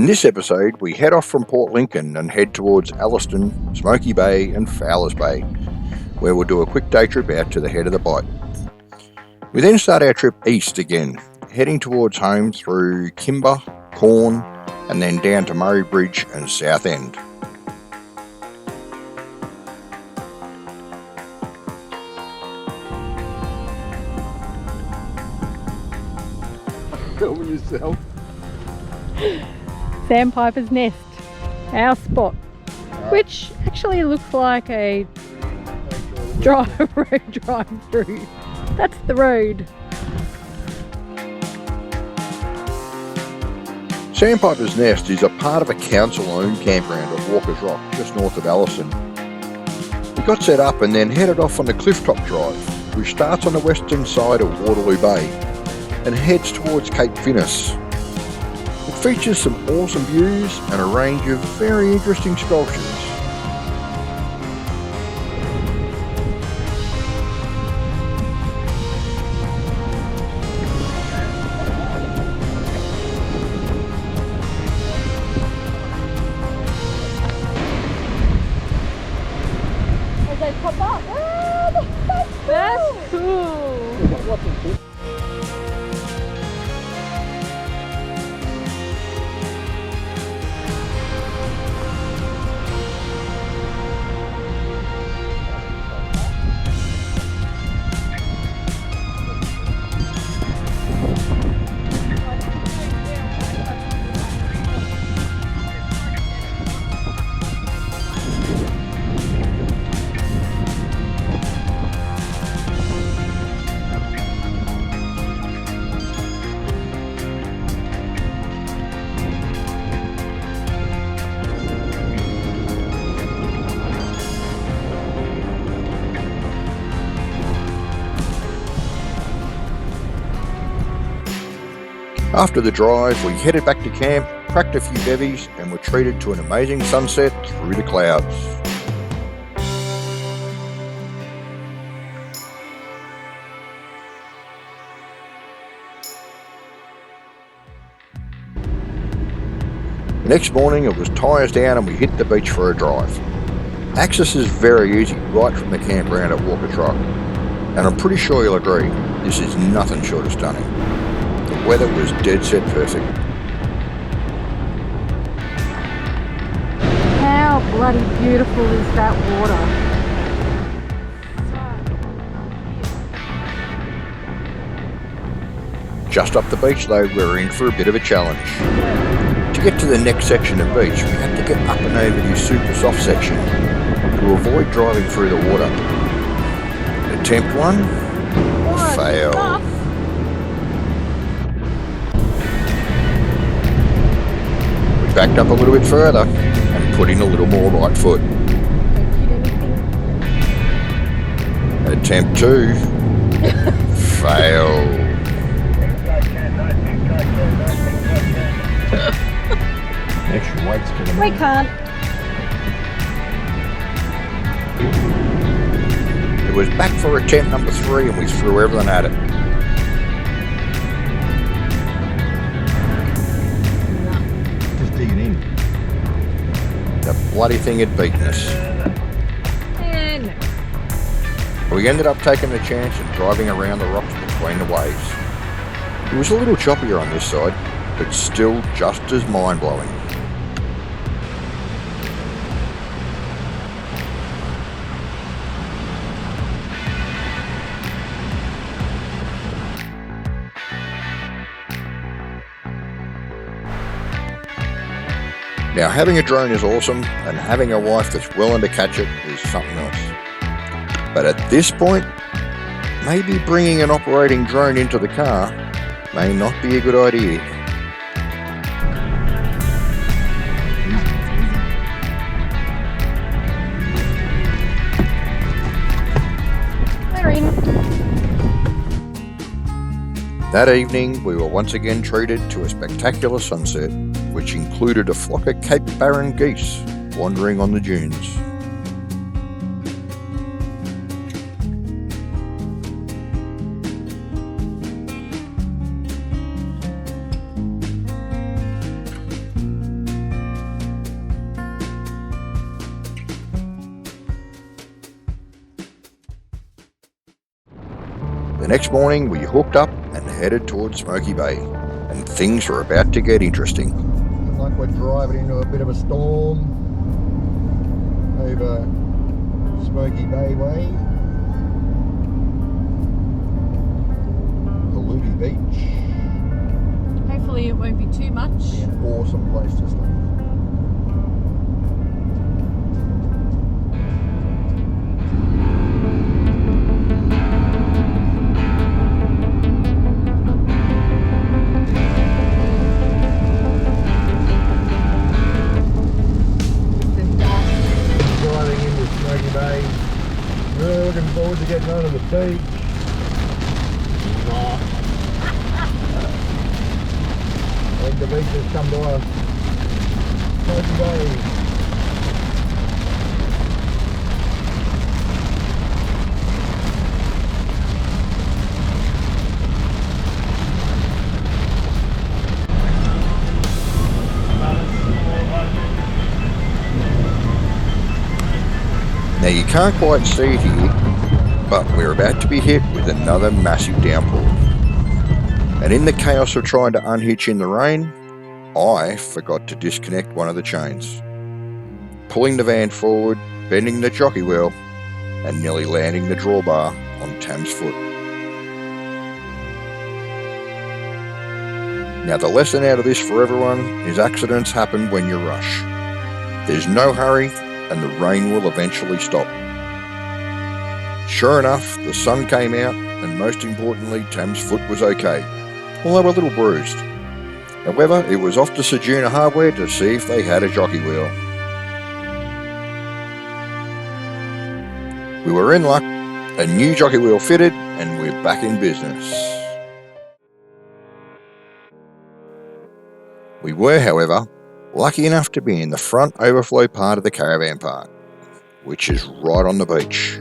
this episode, we head off from Port Lincoln and head towards Elliston, Smoky Bay and Fowlers Bay, where we'll do a quick day trip out to the head of the Bight. We then start our trip east again, heading towards home through Kimba, Quorn, and then down to Murray Bridge and Southend. Filming yourself. Sandpiper's Nest, our spot, which actually looks like a road drive-through. That's the road. Sandpiper's Nest is a part of a council-owned campground at Walker's Rock, just north of Elliston. We got set up and then headed off on the Clifftop Drive, which starts on the western side of Waterloo Bay and heads towards Cape Finnis. It features some awesome views and a range of very interesting sculptures. As they pop up, that's cool. After the drive, we headed back to camp, cracked a few bevies, and were treated to an amazing sunset through the clouds. The next morning it was tyres down and we hit the beach for a drive. Access is very easy right from the campground at Walker's Rock, and I'm pretty sure you'll agree, this is nothing short of stunning. The weather was dead set perfect. How bloody beautiful is that water? Just up the beach though, we're in for a bit of a challenge. To get to the next section of beach, we had to get up and over this super soft section to avoid driving through the water. Attempt one, fail. We backed up a little bit further and put in a little more right foot. Attempt two, fail. Extra weights to the We can't. It was back for attempt number 3 and we threw everything at it. Just digging in. The bloody thing had beaten us. And We ended up taking the chance and driving around the rocks between the waves. It was a little choppier on this side, but still just as mind-blowing. Now, having a drone is awesome, and having a wife that's willing to catch it is something else. But at this point, maybe bringing an operating drone into the car may not be a good idea. we're in. That evening, we were once again treated to a spectacular sunset, which included a flock of Cape Barren geese wandering on the dunes. The next morning we hooked up and headed towards Smoky Bay, and things were about to get interesting. Looks like we're driving into a bit of a storm over Smoky Bay way. Gillies Beach. Hopefully it won't be too much. Be an awesome place to stay. Driving into Smoky Bay. Really looking forward to getting onto the beach. I think the beach has come to us. Smoky Bay. Now you can't quite see it here, but we're about to be hit with another massive downpour. And in the chaos of trying to unhitch in the rain, I forgot to disconnect one of the chains. Pulling the van forward, bending the jockey wheel, and nearly landing the drawbar on Tam's foot. Now the lesson out of this for everyone is accidents happen when you rush. There's no hurry, and the rain will eventually stop. Sure enough, the sun came out, and most importantly, Tam's foot was okay, although a little bruised. However, it was off to Sejuna Hardware to see if they had a jockey wheel. We were in luck, a new jockey wheel fitted, and we're back in business. We were, however, lucky enough to be in the front overflow part of the caravan park, which is right on the beach.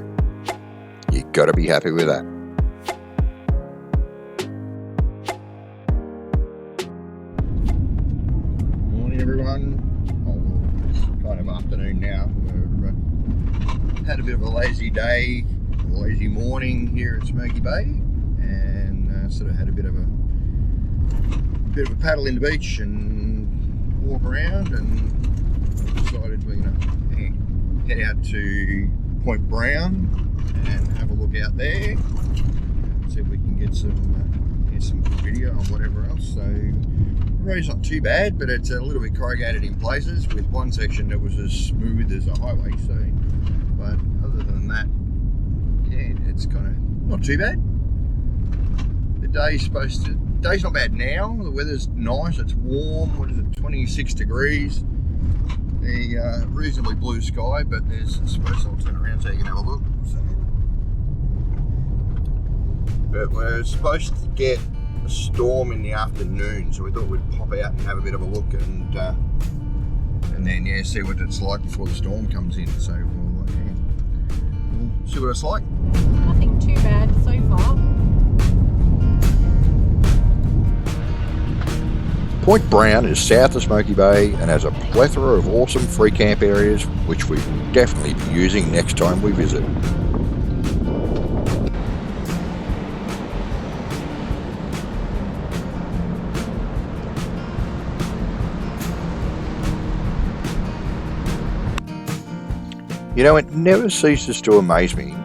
You gotta be happy with that. Morning everyone. It's kind of afternoon now. We've had a bit of a lazy day, a lazy morning here at Smoky Bay, and sort of had a bit of a paddle in the beach and walk around, and decided we're going to head out to Point Brown and have a look out there, see if we can get some video and whatever else. So the road's not too bad, but it's a little bit corrugated in places, with one section that was as smooth as a highway. So, but other than that, yeah, it's kind of not too bad. The day's not bad now. The weather's nice. It's warm. What is it? 26 degrees. The reasonably blue sky, but there's, I suppose I'll turn around so you can have a look. So, but we're supposed to get a storm in the afternoon, so we thought we'd pop out and have a bit of a look, and then see what it's like before the storm comes in. So we'll see what it's like. Nothing too bad so far. Point Brown is south of Smoky Bay and has a plethora of awesome free camp areas, which we will definitely be using next time we visit. You know, it never ceases to amaze me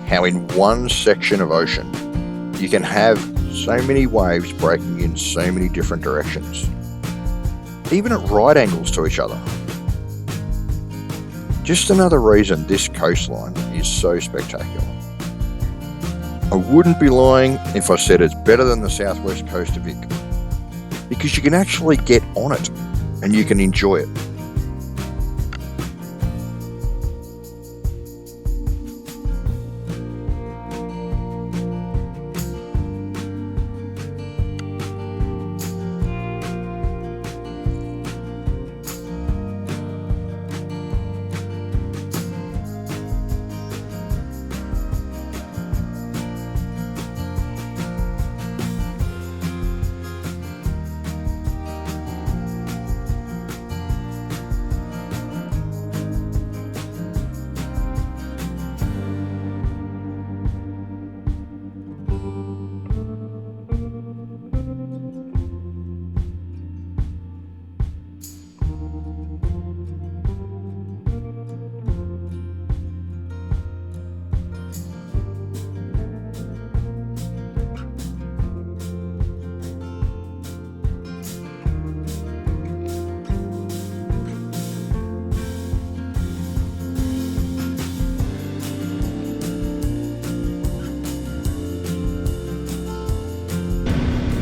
how in one section of ocean you can have so many waves breaking in so many different directions, even at right angles to each other. Just another reason this coastline is so spectacular. I wouldn't be lying if I said it's better than the southwest coast of Vic, because you can actually get on it and you can enjoy it.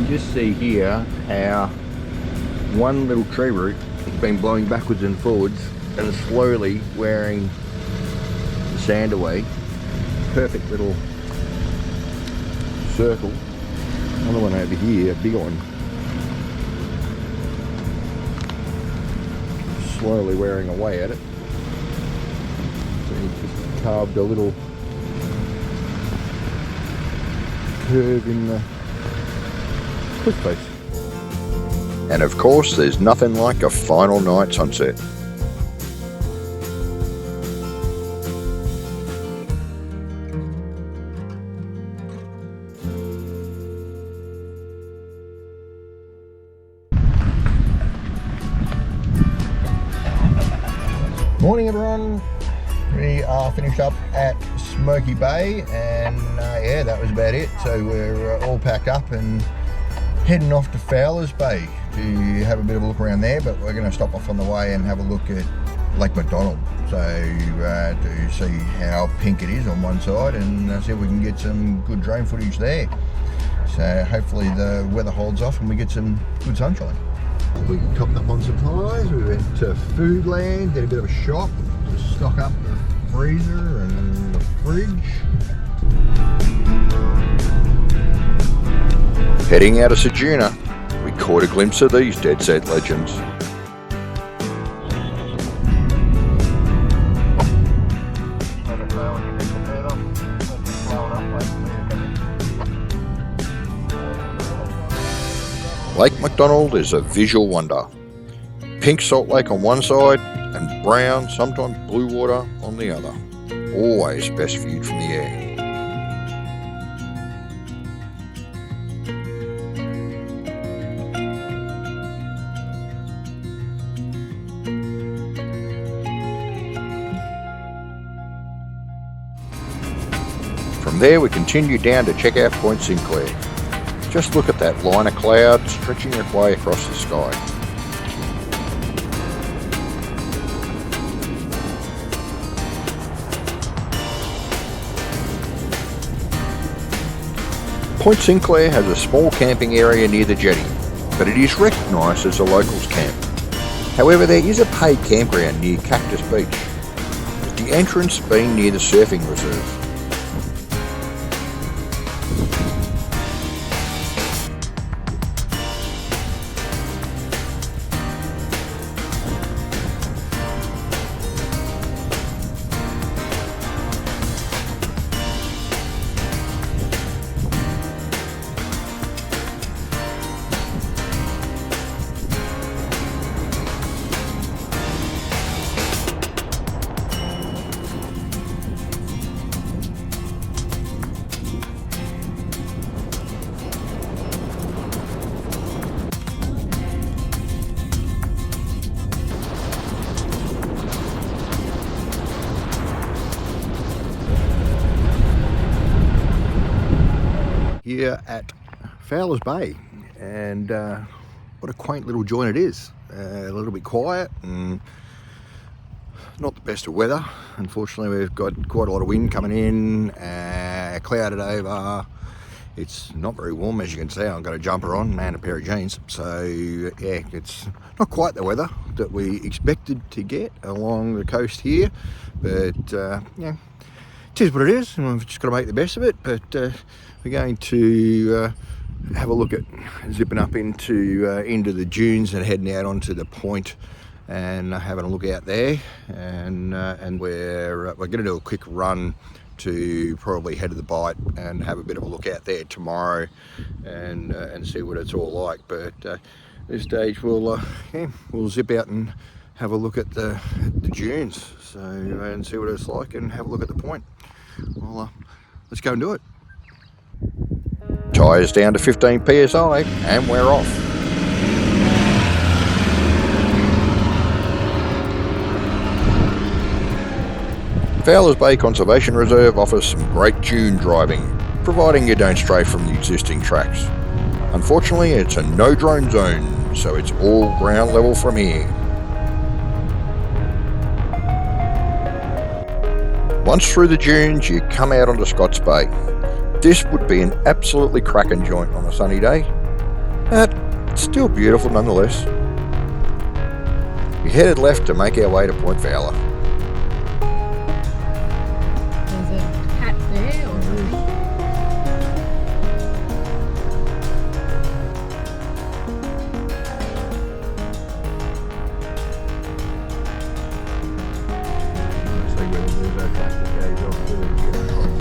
just see here how one little tree root has been blowing backwards and forwards and slowly wearing the sand away. Perfect little circle. Another one over here, a big one. Slowly wearing away at it. So he just carved a little curve in the cliff face. And of course, there's nothing like a final night sunset. Morning everyone, we are finished up at Smoky Bay and yeah, that was about it. So we're all packed up and heading off to Fowlers Bay to have a bit of a look around there, but we're going to stop off on the way and have a look at Lake McDonald, so to see how pink it is on one side and see if we can get some good drone footage there. So hopefully the weather holds off and we get some good sunshine. We topped up on supplies, we went to Foodland, did a bit of a shop to stock up the freezer and the fridge. Heading out of Ceduna, we caught a glimpse of these dead set legends. Lake McDonald is a visual wonder. Pink salt lake on one side and brown, sometimes blue water on the other. Always best viewed from the air. From there we continue down to check out Point Sinclair. Just look at that line of cloud stretching its way across the sky. Point Sinclair has a small camping area near the jetty, but it is recognised as a locals camp. However, there is a paid campground near Cactus Beach, with the entrance being near the surfing reserve. Here at Fowlers Bay, and what a quaint little joint it is. A little bit quiet and not the best of weather. Unfortunately, we've got quite a lot of wind coming in, clouded over. It's not very warm, as you can see. I've got a jumper on and a pair of jeans, so yeah, it's not quite the weather that we expected to get along the coast here, but yeah, it is what it is, and we've just got to make the best of it. But we're going to have a look at zipping up into the dunes and heading out onto the point and having a look out there, and we're going to do a quick run to probably head to the Bight and have a bit of a look out there tomorrow and see what it's all like. But this stage we'll zip out and have a look at the dunes, so and see what it's like and have a look at the point. Well, let's go and do it. Tyres down to 15 psi and we're off. Fowlers Bay Conservation Reserve offers some great dune driving, providing you don't stray from the existing tracks. Unfortunately, it's a no drone zone, so it's all ground level from here. Once through the dunes, you come out onto Scott's Bay. This would be an absolutely cracking joint on a sunny day. Still beautiful nonetheless. We headed left to make our way to Point Fowler. There's a hat there or something. See where there's a track that goes off to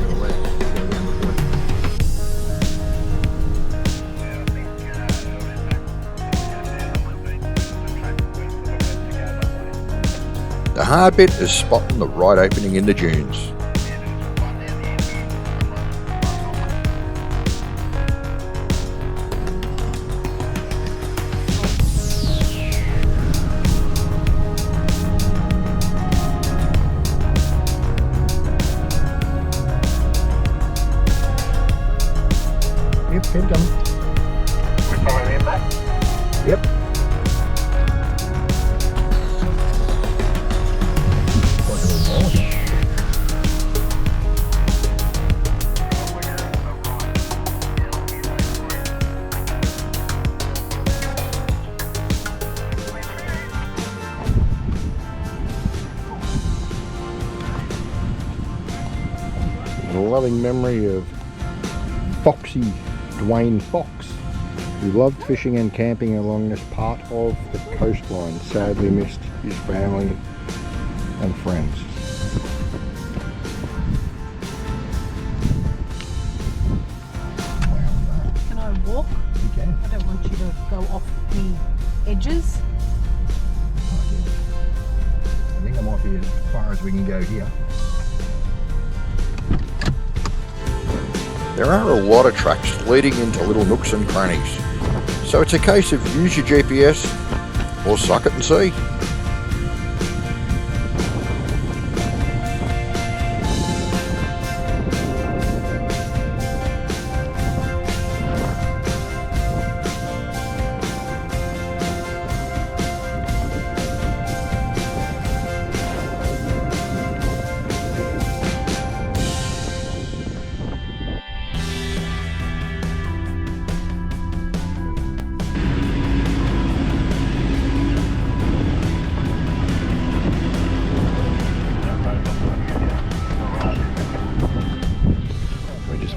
the left, go down the point. The hard bit is spotting the right opening in the dunes. Yep, head done. We're following in back. Yep. A loving memory of Foxy Dwayne Fox, who loved fishing and camping along this part of the coastline. Sadly missed his family and friends. Can I walk? You can. I don't want you to go off the edges. I think that might be as far as we can go here. There are a lot of tracks leading into little nooks and crannies, so it's a case of use your GPS or suck it and see.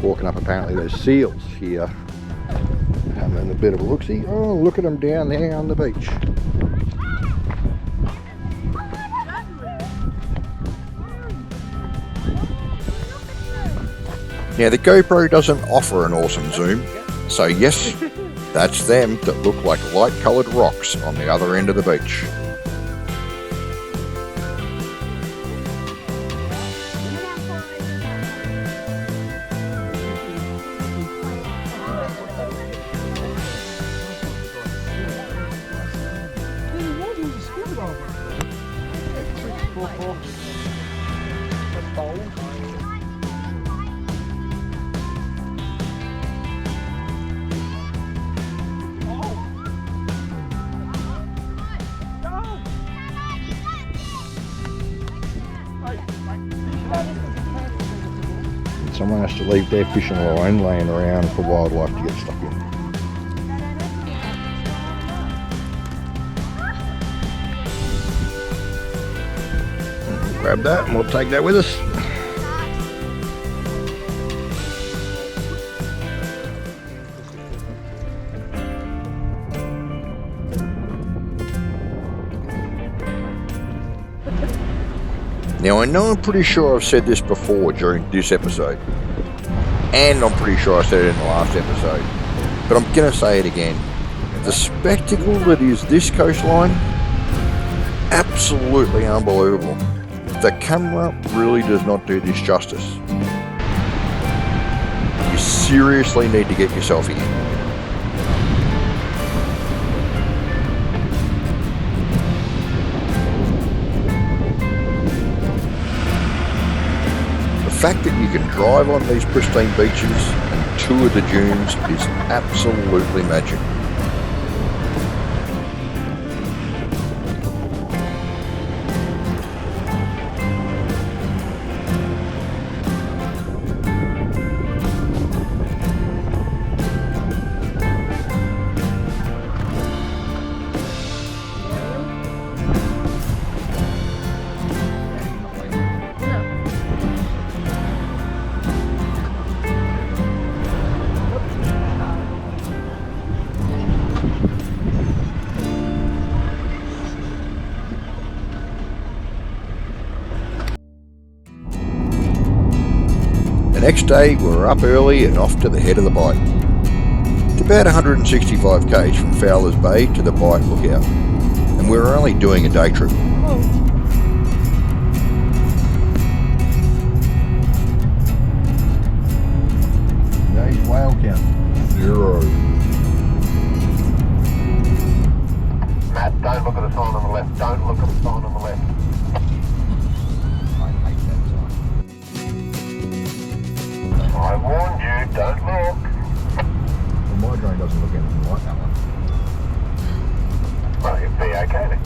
Walking up, apparently there's seals here. Having a bit of a look-see. Oh, look at them down there on the beach. Now the GoPro doesn't offer an awesome zoom, so yes, that's them that look like light coloured rocks on the other end of the beach. Someone has to leave their fishing line laying around for wildlife to get stuck in. Grab that and we'll take that with us. Now I know I'm pretty sure I've said this before during this episode, and I'm pretty sure I said it in the last episode, but I'm going to say it again. The spectacle that is this coastline, absolutely unbelievable. The camera really does not do this justice. You seriously need to get yourself here. The fact that you can drive on these pristine beaches and tour the dunes is absolutely magic. next day we were up early and off to the head of the Bight. It's about 165 k's from Fowlers Bay to the Bight lookout, and we were only doing a day trip. Today's whale count, 0. Matt, don't look at the sign on the left. Don't look at the sign on the left. I hate that sign. I warned you, don't look. Well, my drone doesn't look anything like that one. Well, you'll be okay then.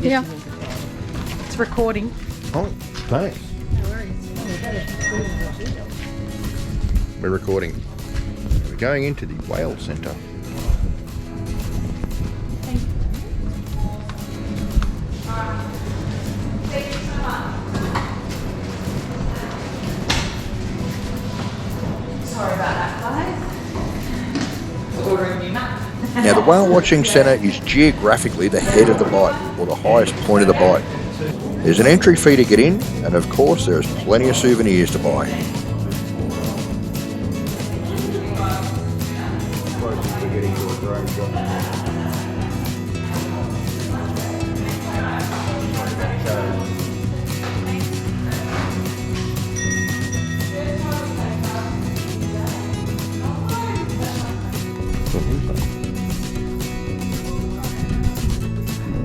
Yeah. It's recording. Oh, thanks. We're recording. We're going into the whale centre. Sorry about that, guys. Ordering new map. Now, the whale watching centre is geographically the head of the Bight, or the highest point of the Bight. There's an entry fee to get in, and of course there's plenty of souvenirs to buy.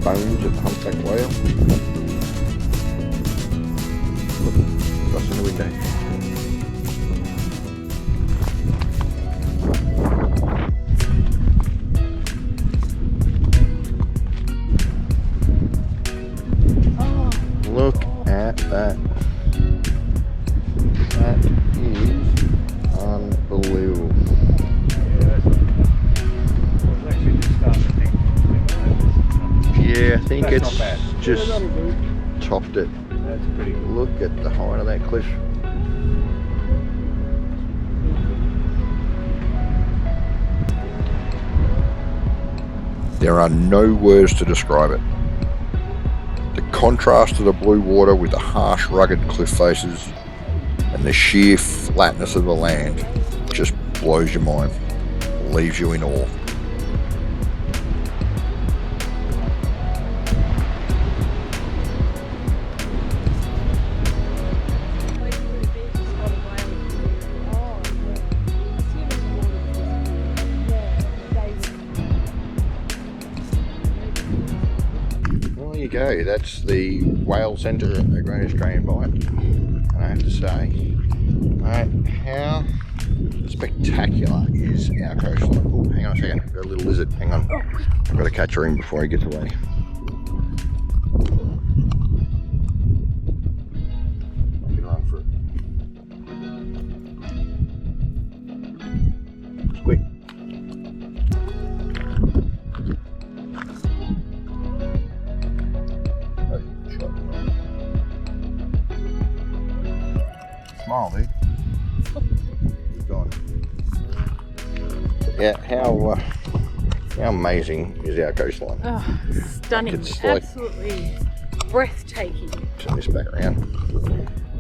Bones of the humpback whale. Look, across in the window. Look at that. That is unbelievable. Yeah, I think That's it's not bad. just topped it. That's pretty good. Look at the height of that cliff. There are no words to describe it. The contrast of the blue water with the harsh, rugged cliff faces and the sheer flatness of the land just blows your mind, leaves you in awe. Well, there you go. That's the whale centre at the Great Australian Bight. And I have to say, how spectacular is our coastline. Oh, hang on a second. I've got a little lizard. Hang on. I've got to catch her in before he gets away. I can run for it. Squeak. Smile, dude. He's gone. Yeah, how amazing is our coastline? Oh, stunning. It's like- Absolutely breathtaking. Turn this back around.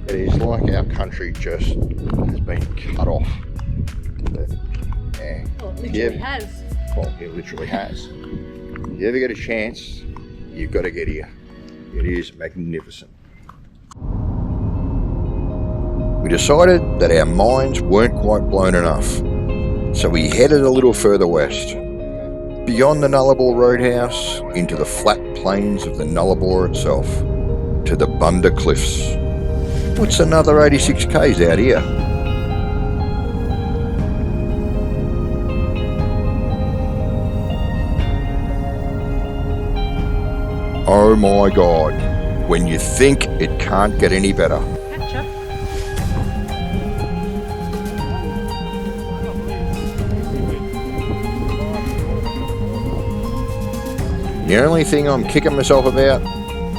It is like our country just has been cut off. But, yeah. Well, it literally Yeah. has. Well, it literally has. If you ever get a chance, you've got to get here. It is magnificent. We decided that our minds weren't quite blown enough, so we headed a little further west, beyond the Nullarbor Roadhouse, into the flat plains of the Nullarbor itself, to the Bunda Cliffs. What's another 86 k's out here? Oh my God, when you think it can't get any better. Catch up. The only thing I'm kicking myself about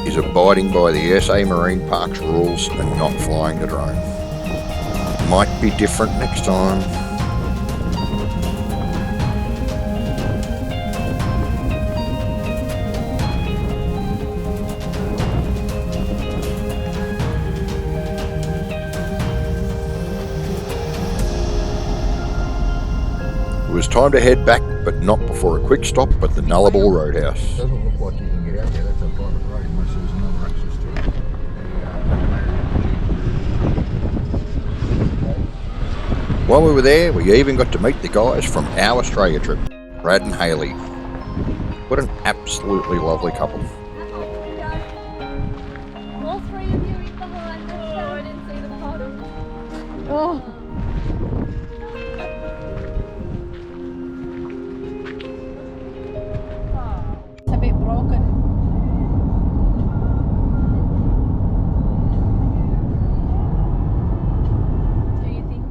is abiding by the SA Marine Parks rules and not flying the drone. Might be different next time. It was time to head back, but not before a quick stop at the Nullarbor Roadhouse. Doesn't look like you can get out there. That's a private road unless there's another access to it. While we were there, we even got to meet the guys from our Australia trip, Brad and Hayley. What an absolutely lovely couple. All three of you in behind us, so I didn't see the bottom. Oh, It's a bit broken. Do you think?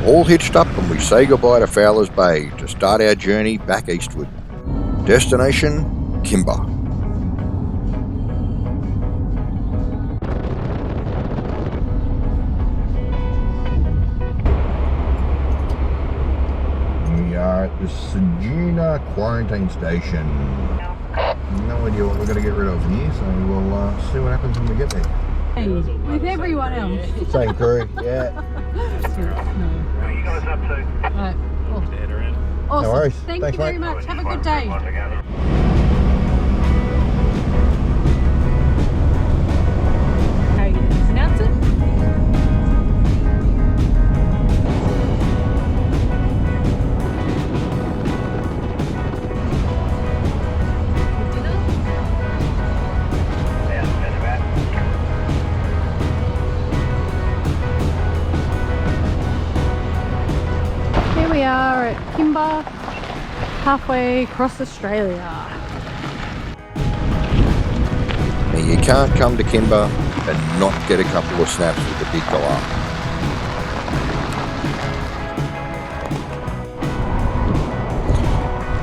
All hitched up and we say goodbye to Fowlers Bay to start our journey back eastward. Destination, Kimba. We are at the Sajuna quarantine station. No idea what we're going to get rid of here, so we'll see what happens when we get there. hey, with everyone else. Same crew, yeah. You guys up to? Right. Awesome. No worries. Thank Thanks, you very mate. much. Have a good day. How you pronounce it? Here we are at Kimba, halfway across Australia. Now you can't come to Kimba and not get a couple of snaps with the big fella.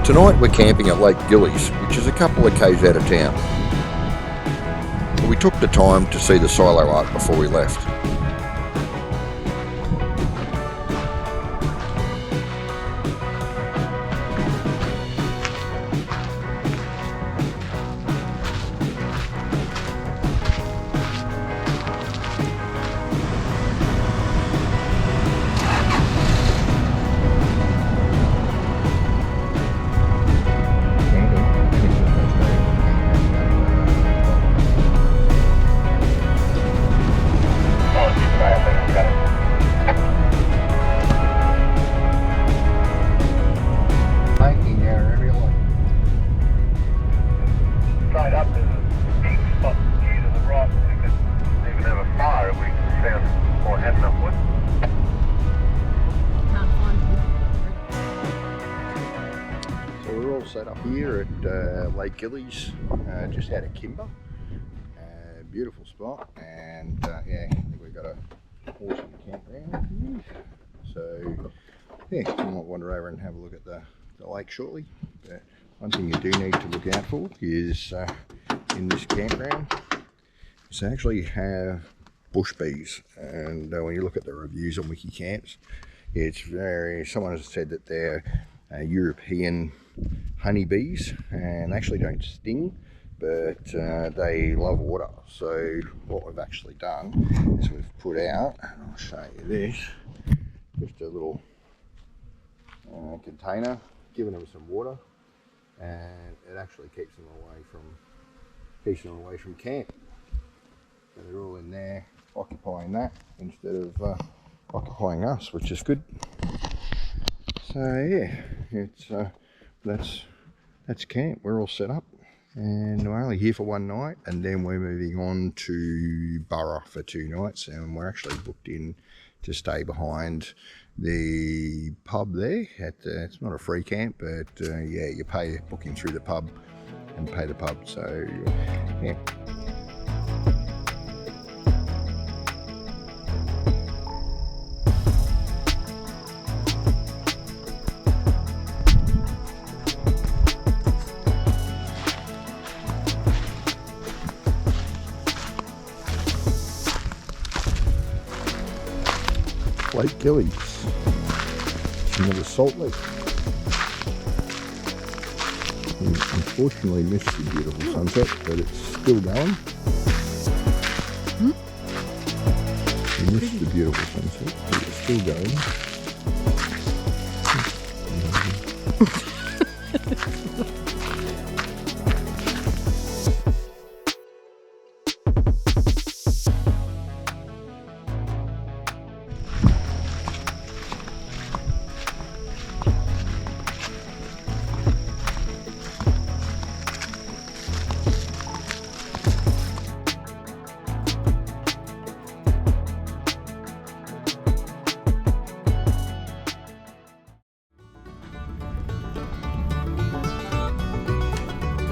Tonight we're camping at Lake Gillies, which is a couple of k's out of town. We took the time to see the silo art before we left. Straight up, there's a big spot here to the right. We could even have a fire if we found or had enough wood. So we're all set up here at Lake Gillies, just out of Kimba. Beautiful spot, and yeah, I think we've got a awesome campground. So yeah, you might wander over and have a look at the lake shortly. But one thing you do need to look out for is in this campground, is actually have bush bees, and when you look at the reviews on Wiki Camps, it's someone has said that they're European honeybees and actually don't sting, but they love water. So what we've actually done is we've put out, and I'll show you this, just a little container, giving them some water, and it actually keeps them away from camp. So they're all in there occupying that instead of occupying us, which is good. So yeah, it's that's camp. We're all set up, and we're only here for one night, and then we're moving on to Burra for 2 nights, and we're actually booked in to stay behind the pub there. It's not a free camp, but yeah, you pay booking through the pub and pay the pub. So yeah. Lake Gillies. Another salt lake. We unfortunately missed the beautiful sunset, but it's still going. We missed the beautiful sunset, but it's still going.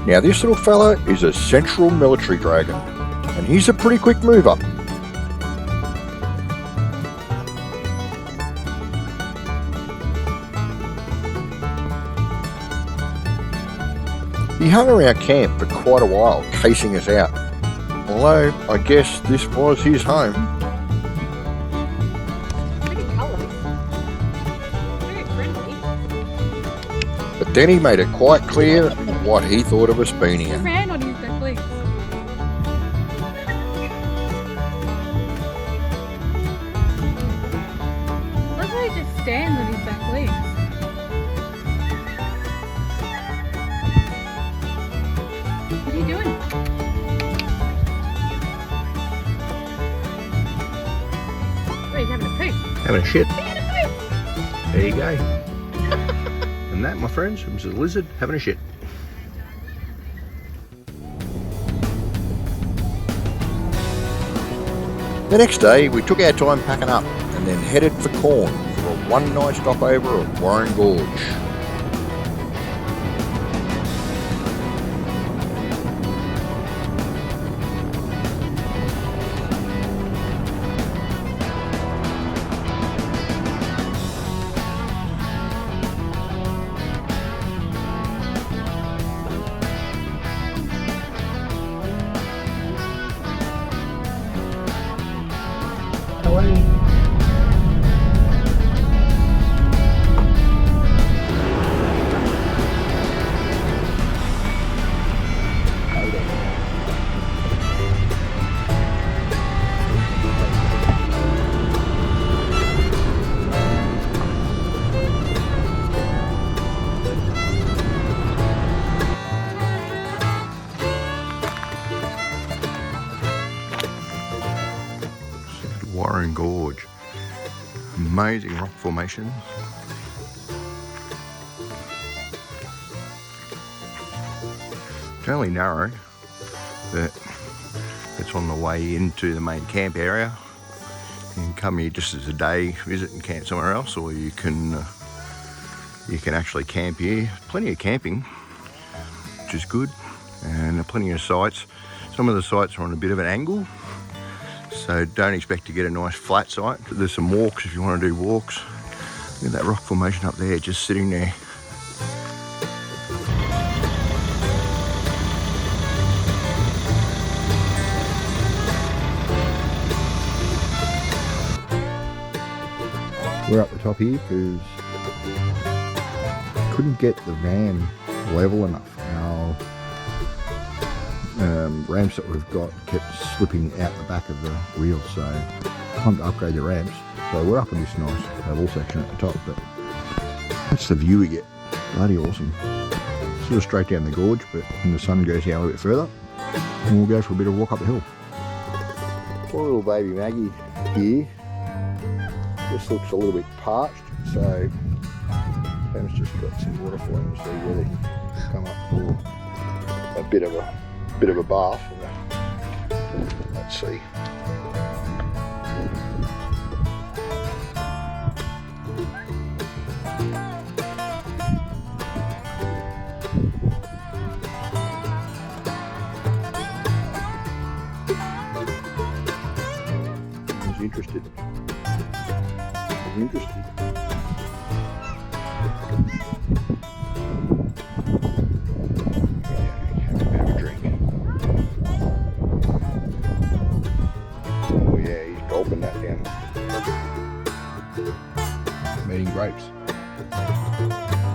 Now this little fella is a central military dragon, and he's a pretty quick mover. He hung around camp for quite a while, casing us out, although I guess this was his home. Pretty colours. Very friendly. But then he made it quite clear what he thought of us being here. Ran on his back legs. Look how he just stands on his back legs. What are you doing? Oh, he's having a poo. Having a shit. Having a poo. There you go. And that, my friends, was a lizard having a shit. The next day we took our time packing up and then headed for Quorn for a one-night stopover at Warren Gorge. Warren Gorge. Amazing rock formation. It's only narrow, but it's on the way into the main camp area. You can come here just as a day visit and camp somewhere else, or you can actually camp here. Plenty of camping, which is good, and plenty of sites. Some of the sites are on a bit of an angle, so don't expect to get a nice flat site. There's some walks if you want to do walks. Look at that rock formation up there, just sitting there. We're up the top here because couldn't get the van level enough. Our ramps that we've got kept slipping out the back of the wheels, so time to upgrade the ramps. So we're up on this nice level section at the top, but that's the view we get. Bloody awesome. Sort of straight down the gorge, but when the sun goes down a little bit further, and we'll go for a bit of a walk up the hill. Poor little baby Maggie here. This looks a little bit parched, so Pam's just got some water for him to see whether he can come up for a bit of a bath. Let's see. He's interested. Interested. Have a bit of a drink. Oh yeah, he's gulping that down. eating grapes.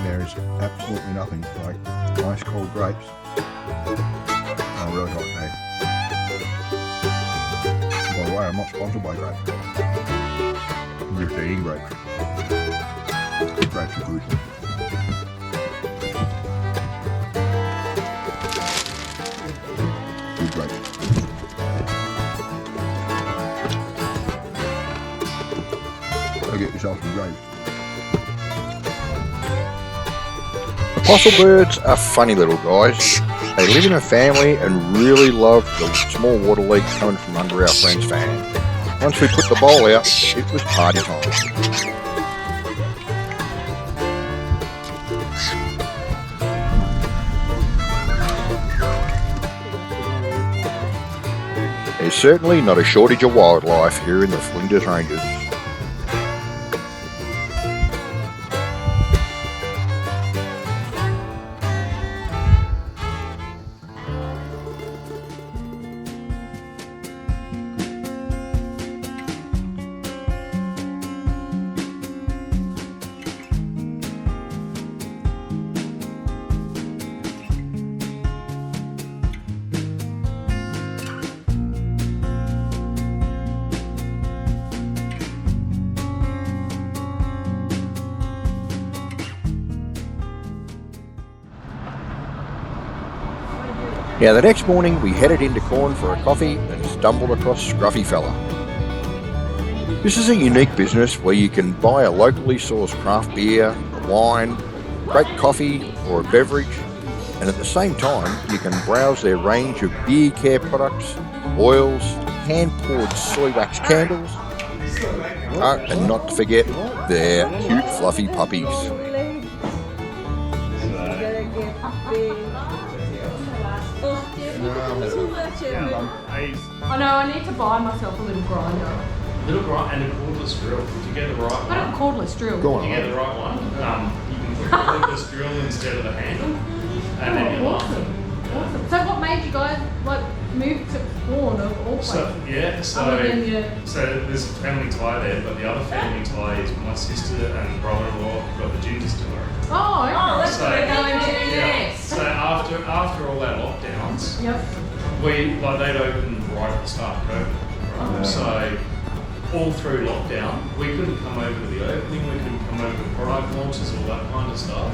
There is absolutely nothing like ice cold grapes. Oh, really hot, hey? By the way, I'm not sponsored by grapes. I'm just eating grapes. Grapes are good. Good grapes. Go get yourself some grapes. Apostle birds are funny little guys. They live in a family and really love the small water leak coming from under our friend's fan. Once we put the bowl out, it was party time. There's certainly not a shortage of wildlife here in the Flinders Ranges. Now the next morning we headed into Quorn for a coffee and stumbled across Scruffy Fella. This is a unique business where you can buy a locally sourced craft beer, a wine, great coffee or a beverage, and at the same time you can browse their range of beer care products, oils, hand-poured soy wax candles, and not to forget their cute fluffy puppies. I know, I need to buy myself a little grinder. Little grind and a cordless drill. Did you get the right one? I got a cordless drill. Go on. Did you get the right one? You can put the cordless drill instead of the handle, and then you awesome. Awesome. So what made you guys move to Quorn of all places? So there's a family tie there, but the other family tie is my sister and brother-in-law who got the gin distillery. Oh, okay. That's what we're going to do next. So after all that lockdowns, Yep. they'd opened right at the start of COVID. Right? Oh. So all through lockdown, we couldn't come over to the opening, we couldn't come over to product launches, all that kind of stuff.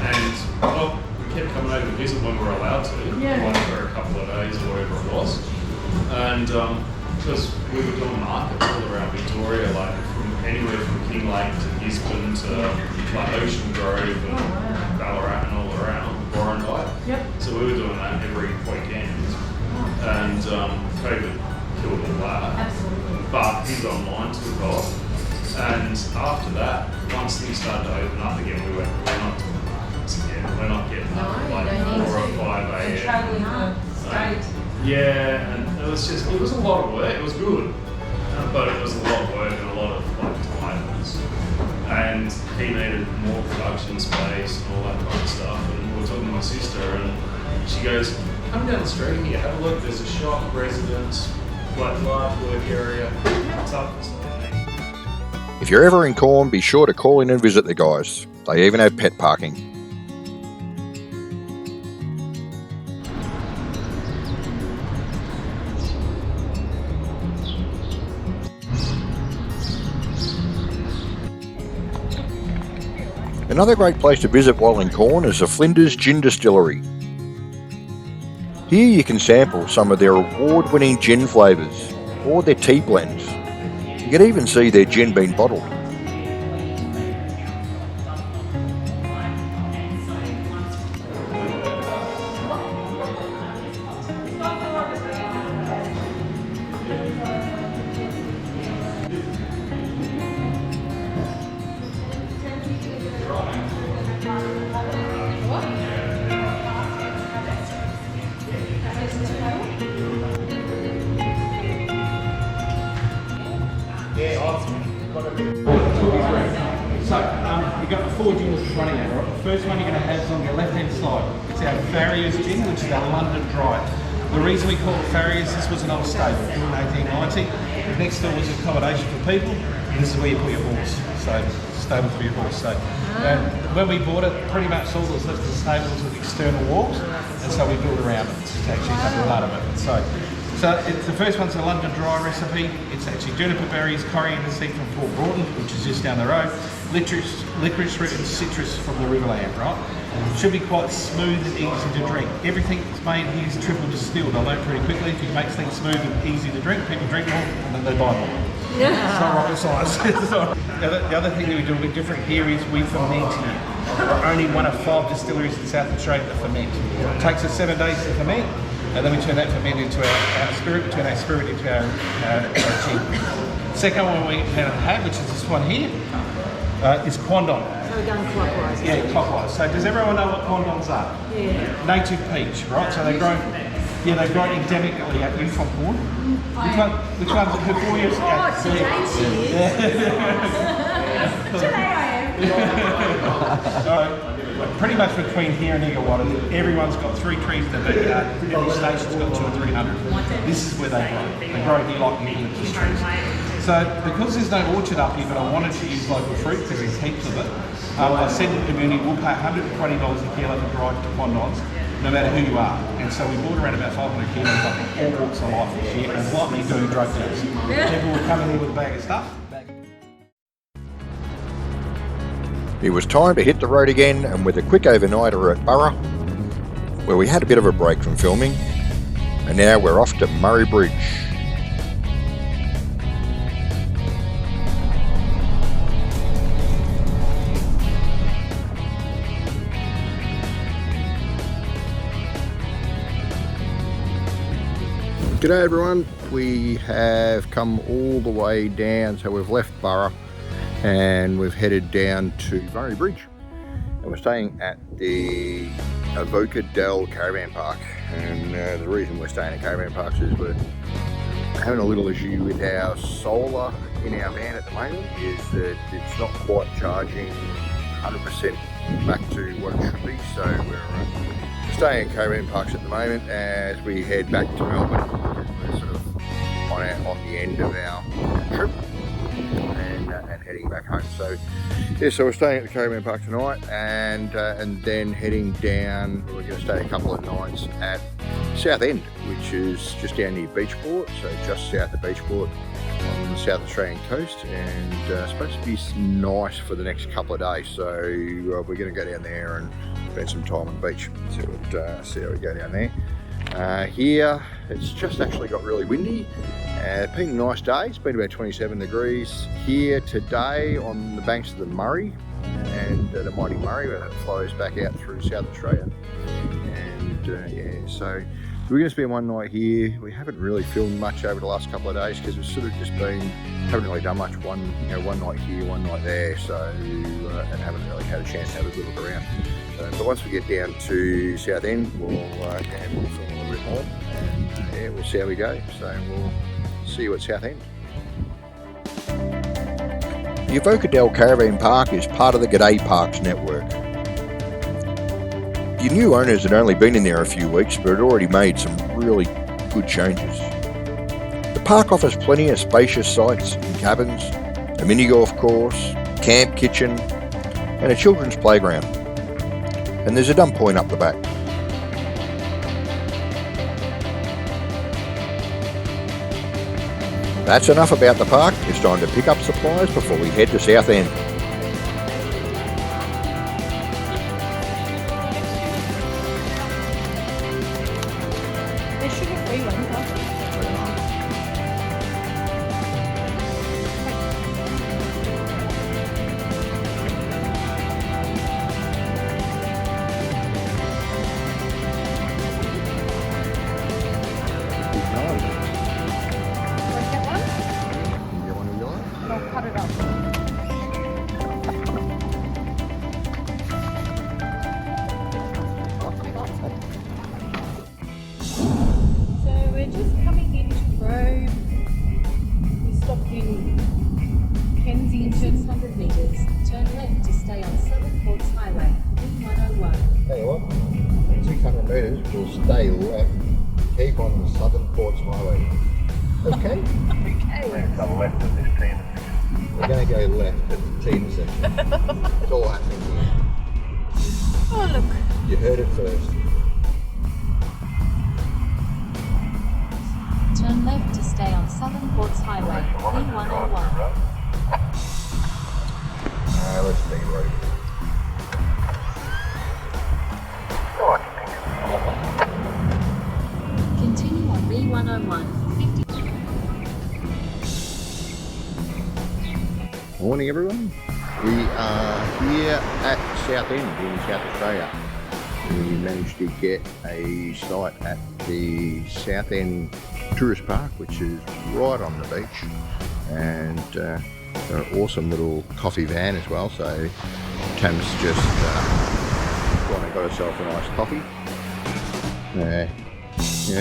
And we kept coming over to visit when we were allowed to, for a couple of days or whatever it was. And because we were doing markets all around Victoria, from anywhere from King Lake to Gisborne to Ocean Grove and Ballarat and all around, Quorn and Southend. Yep. So we were doing that every weekend. And COVID killed all that. Absolutely. But his online took off. And after that, once things started to open up again, we went, we're not doing markets again. We're not getting up at 4 or 5 a.m. Travelling the state. Yeah, and it was a lot of work. It was good, but it was a lot of work and a lot of tiredness. And he needed more production space and all that kind of stuff. And we were talking to my sister, and she goes, "Come down the street here, have a look. There's a shop, residence, large work area. It's up for something." If you're ever in Quorn, be sure to call in and visit the guys. They even have pet parking. Another great place to visit while in Quorn is the Flinders Gin Distillery. Here you can sample some of their award-winning gin flavours or their tea blends. You can even see their gin being bottled. So, you've got the 4 gins running out, right? The first one you're going to have is on your left-hand side. It's our Farrier's gin, which is our London Dry. The reason we call it Farrier's, this was an old stable built in 1890. next door was accommodation for people, and this is where you put your horse. So stable for your horse. So when we bought it, pretty much all those left the stables with external walls, and so we built around it to actually have a part of it. So the first one's a London dry recipe. It's actually juniper berries, coriander seed from Port Broughton, which is just down the road, licorice root and citrus from the Riverland, right? It should be quite smooth and easy to drink. Everything that's made here is triple distilled. I learned pretty quickly, if you make things smooth and easy to drink, people drink more and then they buy more. It's not rocket science. The other thing that we do a bit different here is we ferment here. We're only one of 5 distilleries in South Australia that ferment. It takes us 7 days to ferment, and then we turn that ferment into our spirit, we turn our spirit into our gin. Second one we have, which is this one here, is Quandon. So we're going clockwise. Yeah, clockwise. So does everyone know what Quandons are? Yeah. Native peach, right? So they're grown endemically at you from Quorn. Which one's it before you? Oh, today she is. Today I am. Pretty much between here and Eaglewater, everyone's got 3 trees in their backyard. Every station's got 200 or 300. This is where they grow. They grow here like eucalyptus trees. So because there's no orchard up here, but I wanted to use local fruit because there's heaps of it, I said to the community, we'll pay $120 a kilo for dried Quandons, no matter who you are. And so we bought around about 500 kilos up in all walks of life this year, and like me doing drug deals. People would come in here with a bag of stuff. It was time to hit the road again, and with a quick overnighter at Burra, where we had a bit of a break from filming, and now we're off to Murray Bridge. G'day everyone, we have come all the way down, so we've left Burra and we've headed down to Murray Bridge, and we're staying at the Avoca Dell Caravan Park. And the reason we're staying at Caravan Parks is we're having a little issue with our solar in our van at the moment, is that it's not quite charging 100% back to what it should be, so we're staying at Caravan Parks at the moment as we head back to Melbourne. We're sort of on the end of our trip and heading back home. So yeah, so we're staying at the Caravan Park tonight, and then heading down. We're going to stay a couple of nights at Southend, which is just down near Beachport, so just south of Beachport on the South Australian coast, and supposed to be nice for the next couple of days. So we're going to go down there and spend some time on the beach. So see how we go down there. Here it's just actually got really windy. It's been a nice day. It's been about 27 degrees here today on the banks of the Murray, and the mighty Murray, where it flows back out through South Australia. And yeah, so we're going to spend one night here. We haven't really filmed much over the last couple of days because we've sort of just haven't really done much. One night here, one night there. So and haven't really had a chance to have a good look around. But once we get down to Southend, we'll film a little bit more, and yeah, we'll see how we go. So we'll see you at Southend. The Avoca Dell Caravan Park is part of the G'day Parks network. The new owners had only been in there a few weeks, but had already made some really good changes. The park offers plenty of spacious sites and cabins, a mini golf course, camp kitchen, and a children's playground. And there's a dump point up the back. That's enough about the park. It's time to pick up supplies before we head to Southend. There's sugar-free ones, aren't there? We'll stay left, keep on the Southern Ports Highway. Okay. We're to the left of this team. We're going to go left at the team section. It's all happening here. Oh, look. You heard it first. Turn left to stay on Southern Ports Highway, P101. Let's be right. Continue on B101, 50. Morning everyone. We are here at Southend in South Australia. We managed to get a site at the Southend Tourist Park, which is right on the beach, and an awesome little coffee van as well. So Tam's just gone and got herself a nice coffee.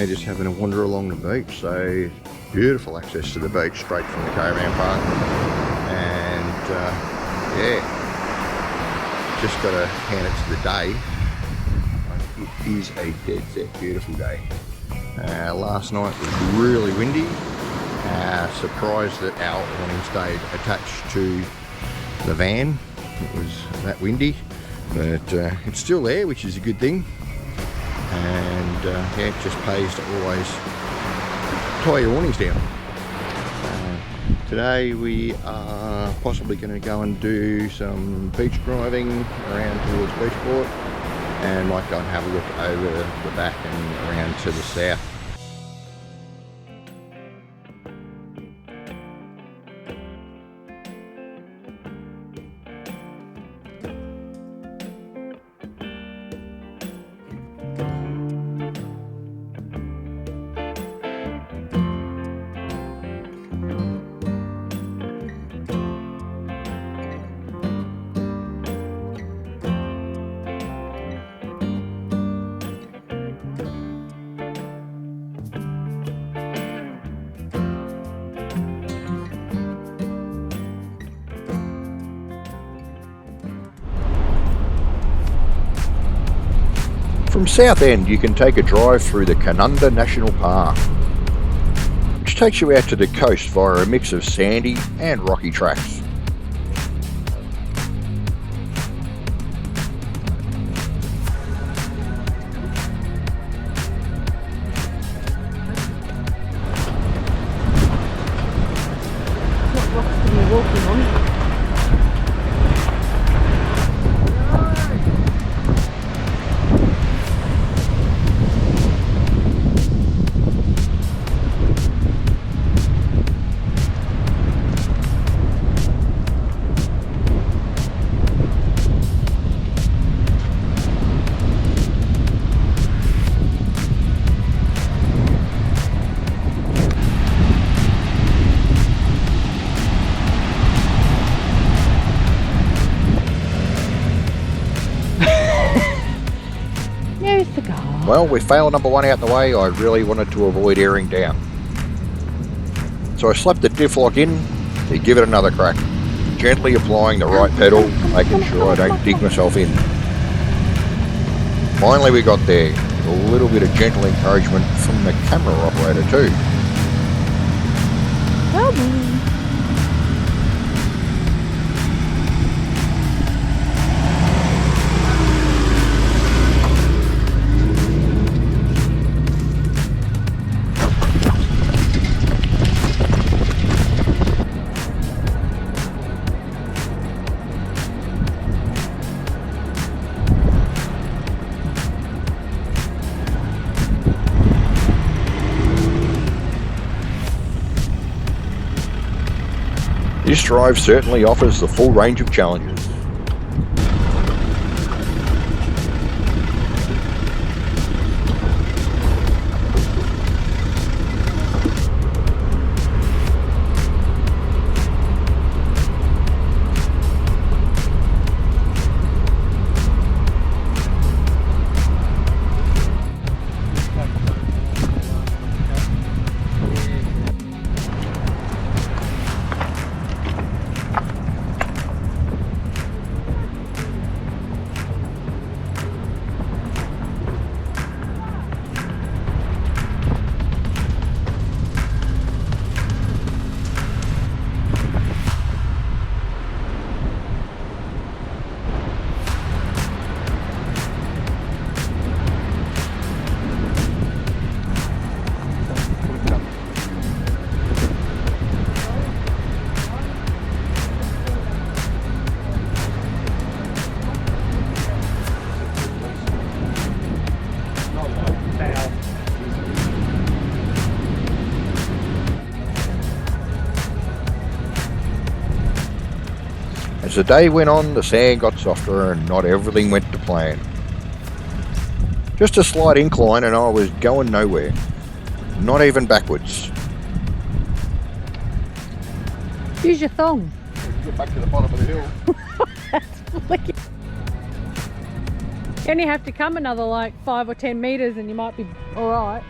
Just having a wander along the beach. So beautiful access to the beach straight from the caravan park, and just got to hand it to the day. It is a dead set beautiful day. Last night was really windy. Surprised that our awning stayed attached to the van. It was that windy, but it's still there, which is a good thing. And it just pays to always tie your awnings down. Today we are possibly going to go and do some beach driving around towards Beachport, and might go and have a look over the back and around to the south. From Southend you can take a drive through the Canunda National Park, which takes you out to the coast via a mix of sandy and rocky tracks. What rocks to be walking on? Well, with fail number one out the way, I really wanted to avoid airing down. So I slapped the diff lock in to give it another crack, gently applying the right pedal, making sure I don't dig myself in. Finally we got there, with a little bit of gentle encouragement from the camera operator too. This drive certainly offers the full range of challenges. As the day went on, the sand got softer and not everything went to plan. Just a slight incline and I was going nowhere. Not even backwards. Use your thong. Get back to the bottom of the hill. That's flicking. You only have to come another like 5 or 10 metres and you might be alright.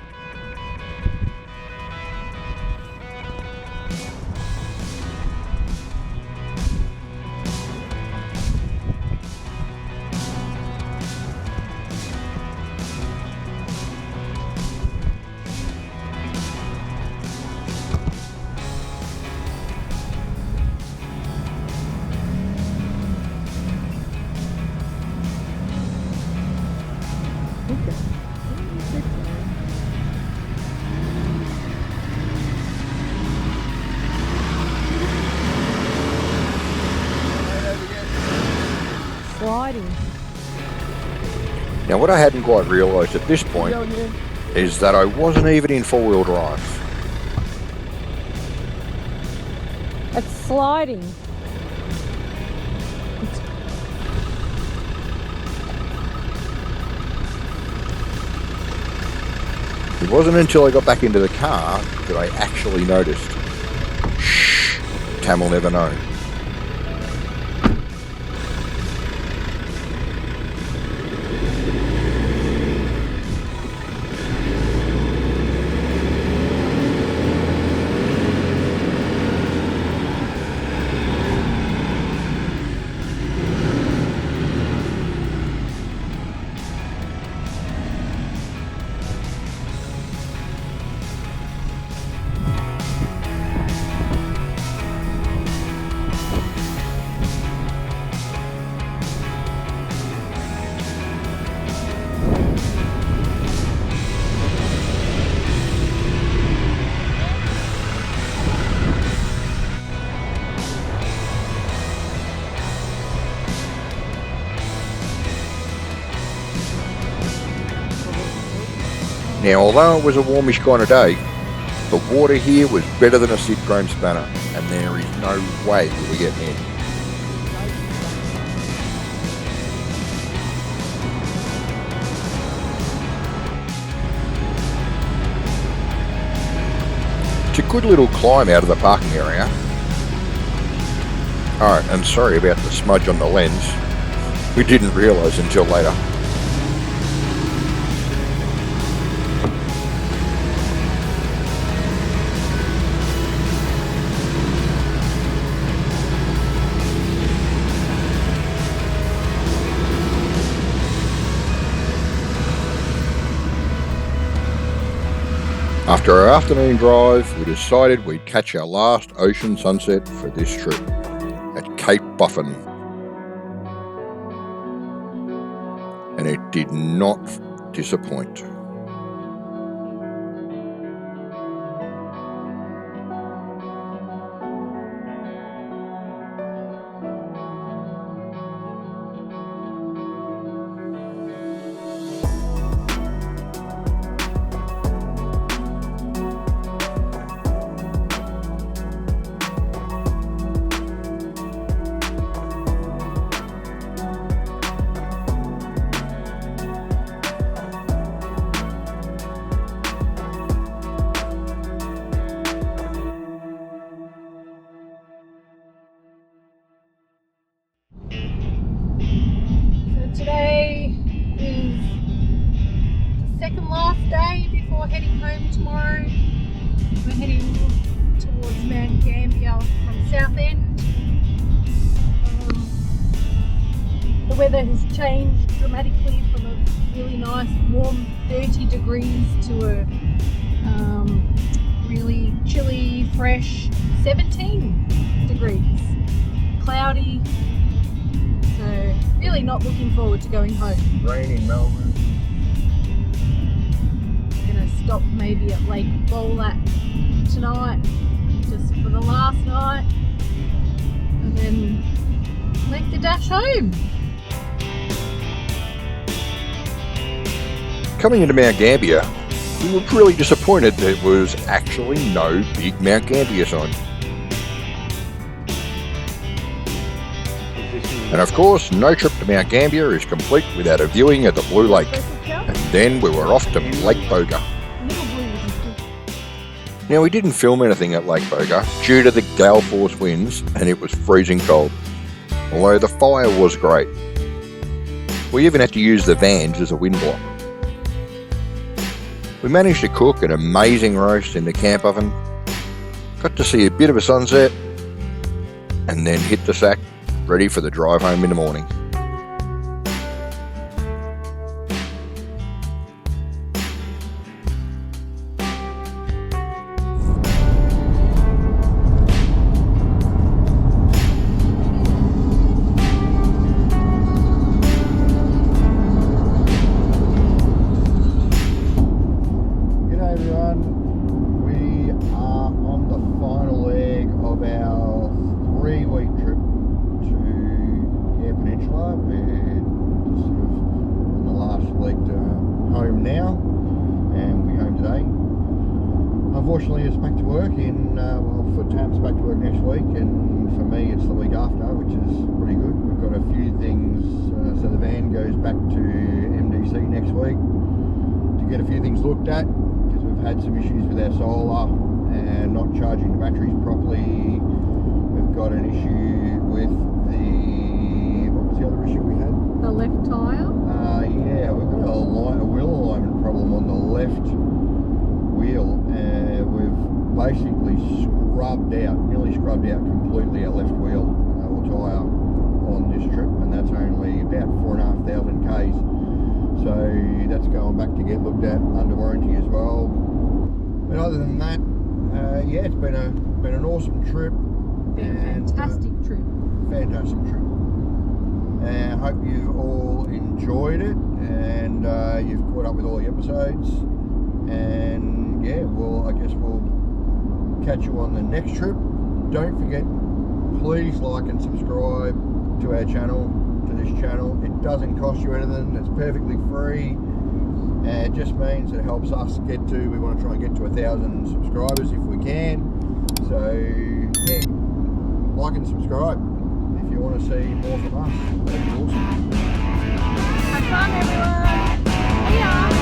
Sliding. Now what I hadn't quite realised at this point is that I wasn't even in four-wheel drive. It's sliding. It wasn't until I got back into the car that I actually noticed. Shh, Tam will never know. Now, although it was a warmish kind of day, the water here was better than a sit-chrome spanner, and there is no way we were getting in. It's a good little climb out of the parking area. Alright, and sorry about the smudge on the lens. We didn't realise until later. After our afternoon drive, we decided we'd catch our last ocean sunset for this trip at Cape Buffin. And it did not disappoint. Today is the second last day before heading home tomorrow. We're heading towards Mount Gambier from Southend. The weather has changed dramatically from a really nice warm 30 degrees to a really chilly, fresh 17 degrees. Cloudy. So really not looking forward to going home. Rain in Melbourne. Gonna stop maybe at Lake Bowlat tonight, just for the last night, and then make the dash home. Coming into Mount Gambier, we were really disappointed there was actually no big Mount Gambier sign. And of course, no trip to Mount Gambier is complete without a viewing of the Blue Lake. And then we were off to Lake Boga. Now, we didn't film anything at Lake Boga due to the gale force winds, and it was freezing cold. Although the fire was great. We even had to use the vans as a wind block. We managed to cook an amazing roast in the camp oven, got to see a bit of a sunset, and then hit the sack, ready for the drive home in the morning. Unfortunately, it's back to work for Tam's back to work next week, and for me it's the week after, which is pretty good. We've got a few things, so the van goes back to MDC next week to get a few things looked at, because we've had some issues with our solar and not charging the batteries properly. We've got an issue with what was the other issue we had? The left tyre? Yeah, we've got a wheel alignment problem on the left wheel. We've basically nearly scrubbed out completely our left wheel or tyre on this trip, and that's only about 4,500 k's. So that's going back to get looked at under warranty as well. But other than that, yeah, it's been an awesome trip. Fantastic trip. Fantastic trip. And I hope you've all enjoyed it, and you've caught up with all the episodes. And yeah, I guess we'll catch you on the next trip. Don't forget, please like and subscribe to our channel, to this channel. It doesn't cost you anything. It's perfectly free. It just means it helps us we want to try and get to 1,000 subscribers if we can. So yeah, like and subscribe if you want to see more from us. That'd be awesome. Have fun, everyone. See ya.